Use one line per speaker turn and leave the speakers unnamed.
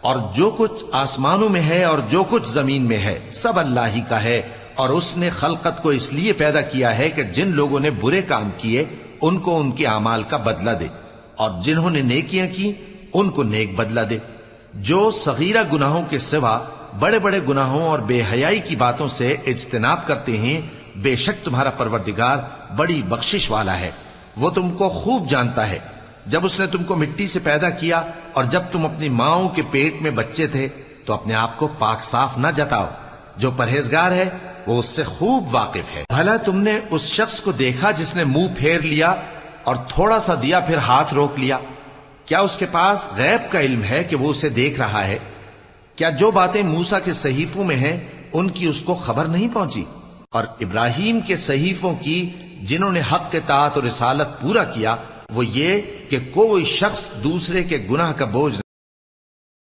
اور جو کچھ آسمانوں میں ہے اور جو کچھ زمین میں ہے سب اللہ ہی کا ہے، اور اس نے خلقت کو اس لیے پیدا کیا ہے کہ جن لوگوں نے برے کام کیے ان کو ان کے اعمال کا بدلہ دے، اور جنہوں نے نیکیاں کی ان کو نیک بدلہ دے۔ جو صغیرہ گناہوں کے سوا بڑے بڑے گناہوں اور بے حیائی کی باتوں سے اجتناب کرتے ہیں، بے شک تمہارا پروردگار بڑی بخشش والا ہے، وہ تم کو خوب جانتا ہے۔ جب اس نے تم کو مٹی سے پیدا کیا اور جب تم اپنی ماؤں کے پیٹ میں بچے تھے تو اپنے آپ کو پاک صاف نہ جتاؤ، جو پرہیزگار ہے وہ اس سے خوب واقف ہے۔ بھلا تم نے اس شخص کو دیکھا جس نے منہ پھیر لیا اور تھوڑا سا دیا پھر ہاتھ روک لیا؟ کیا اس کے پاس غیب کا علم ہے کہ وہ اسے دیکھ رہا ہے؟ کیا جو باتیں موسیٰ کے صحیفوں میں ہیں ان کی اس کو خبر نہیں پہنچی؟ اور ابراہیم کے صحیفوں کی جنہوں نے حق اطاعت اور رسالت پورا کیا، وہ یہ کہ کوئی شخص دوسرے کے گناہ کا بوجھ